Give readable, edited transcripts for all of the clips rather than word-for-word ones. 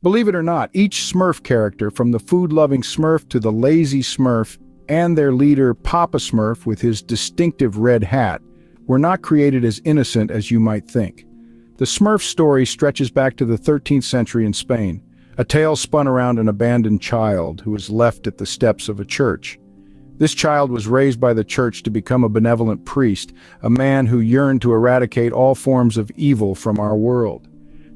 Believe it or not, each Smurf character, from the food-loving Smurf to the lazy Smurf and their leader Papa Smurf with his distinctive red hat, were not created as innocent as you might think. The Smurf story stretches back to the 13th century in Spain, a tale spun around an abandoned child who was left at the steps of a church. This child was raised by the church to become a benevolent priest, a man who yearned to eradicate all forms of evil from our world.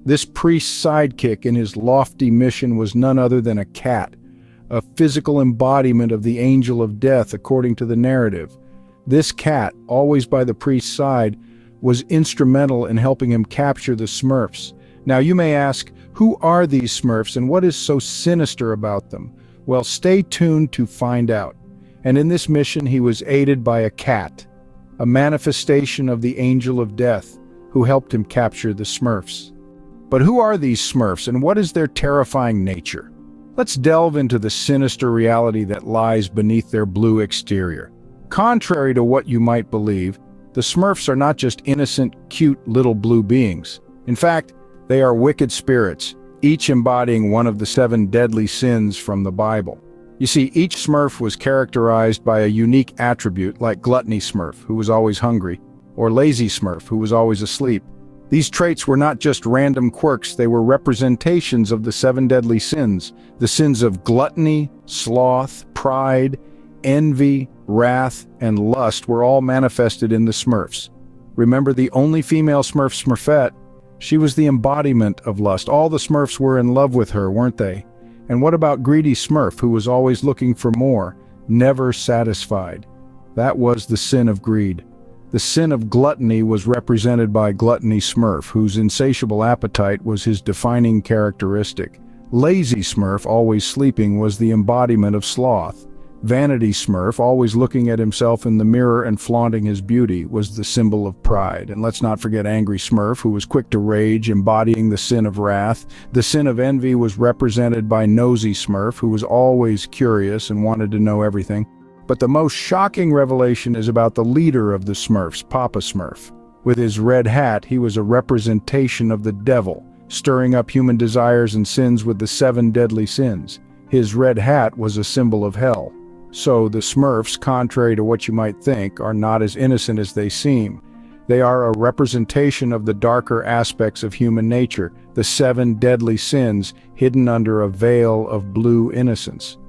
This priest's sidekick in his lofty mission was none other than a cat, a physical embodiment of the angel of death according to the narrative. This cat, always by the priest's side, was instrumental in helping him capture the Smurfs. Now you may ask, who are these Smurfs and what is so sinister about them? Well, stay tuned to find out. And in this mission he was aided by a cat, a manifestation of the angel of death, who helped him capture the Smurfs. But who are these Smurfs and what is their terrifying nature? Let's delve into the sinister reality that lies beneath their blue exterior. Contrary to what you might believe, the Smurfs are not just innocent, cute little blue beings. In fact, they are wicked spirits, each embodying one of the 7 deadly sins from the Bible. You see, each Smurf was characterized by a unique attribute, like Gluttony Smurf, who was always hungry, or Lazy Smurf, who was always asleep. These traits were not just random quirks, they were representations of the 7 deadly sins. The sins of gluttony, sloth, pride, envy, wrath, and lust were all manifested in the Smurfs. Remember the only female Smurf, Smurfette? She was the embodiment of lust. All the Smurfs were in love with her, weren't they? And what about Greedy Smurf, who was always looking for more, never satisfied? That was the sin of greed. The sin of gluttony was represented by Gluttony Smurf, whose insatiable appetite was his defining characteristic. Lazy Smurf, always sleeping, was the embodiment of sloth. Vanity Smurf, always looking at himself in the mirror and flaunting his beauty, was the symbol of pride. And let's not forget Angry Smurf, who was quick to rage, embodying the sin of wrath. The sin of envy was represented by Nosy Smurf, who was always curious and wanted to know everything. But the most shocking revelation is about the leader of the Smurfs, Papa Smurf. With his red hat, he was a representation of the devil, stirring up human desires and sins with the 7 deadly sins. His red hat was a symbol of hell. So the Smurfs, contrary to what you might think, are not as innocent as they seem. They are a representation of the darker aspects of human nature, the 7 deadly sins hidden under a veil of blue innocence.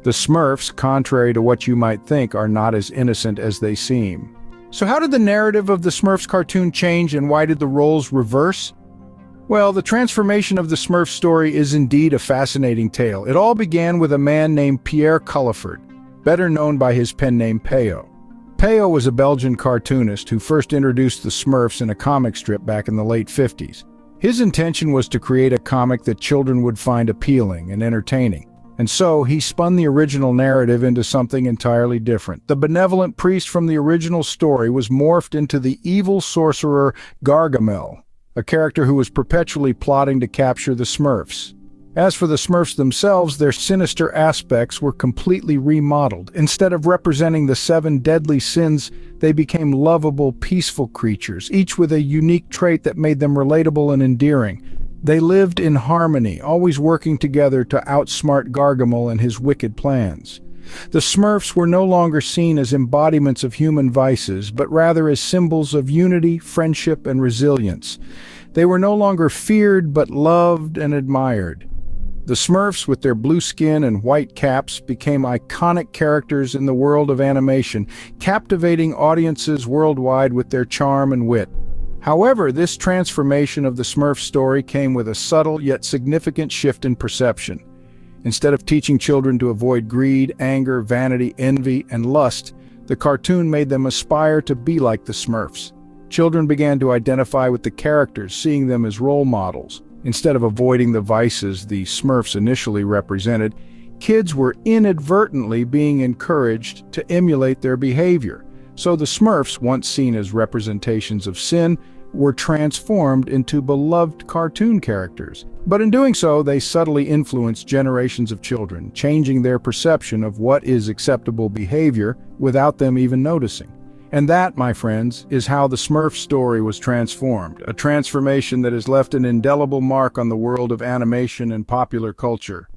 The Smurfs, contrary to what you might think, are not as innocent as they seem. So how did the narrative of the Smurfs cartoon change and why did the roles reverse? Well, the transformation of the Smurfs story is indeed a fascinating tale. It all began with a man named Pierre Culliford, better known by his pen name Peyo. Peyo was a Belgian cartoonist who first introduced the Smurfs in a comic strip back in the late 50s. His intention was to create a comic that children would find appealing and entertaining. And so he spun the original narrative into something entirely different. The benevolent priest from the original story was morphed into the evil sorcerer Gargamel, a character who was perpetually plotting to capture the Smurfs. As for the Smurfs themselves, their sinister aspects were completely remodeled. Instead of representing the 7 deadly sins, they became lovable, peaceful creatures, each with a unique trait that made them relatable and endearing. They lived in harmony, always working together to outsmart Gargamel and his wicked plans. The Smurfs were no longer seen as embodiments of human vices, but rather as symbols of unity, friendship, and resilience. They were no longer feared, but loved and admired. The Smurfs, with their blue skin and white caps, became iconic characters in the world of animation, captivating audiences worldwide with their charm and wit. However, this transformation of the Smurf story came with a subtle yet significant shift in perception. Instead of teaching children to avoid greed, anger, vanity, envy, and lust, the cartoon made them aspire to be like the Smurfs. Children began to identify with the characters, seeing them as role models. Instead of avoiding the vices the Smurfs initially represented, kids were inadvertently being encouraged to emulate their behavior. So the Smurfs, once seen as representations of sin, were transformed into beloved cartoon characters. But in doing so, they subtly influenced generations of children, changing their perception of what is acceptable behavior without them even noticing. And that, my friends, is how the Smurf story was transformed, a transformation that has left an indelible mark on the world of animation and popular culture.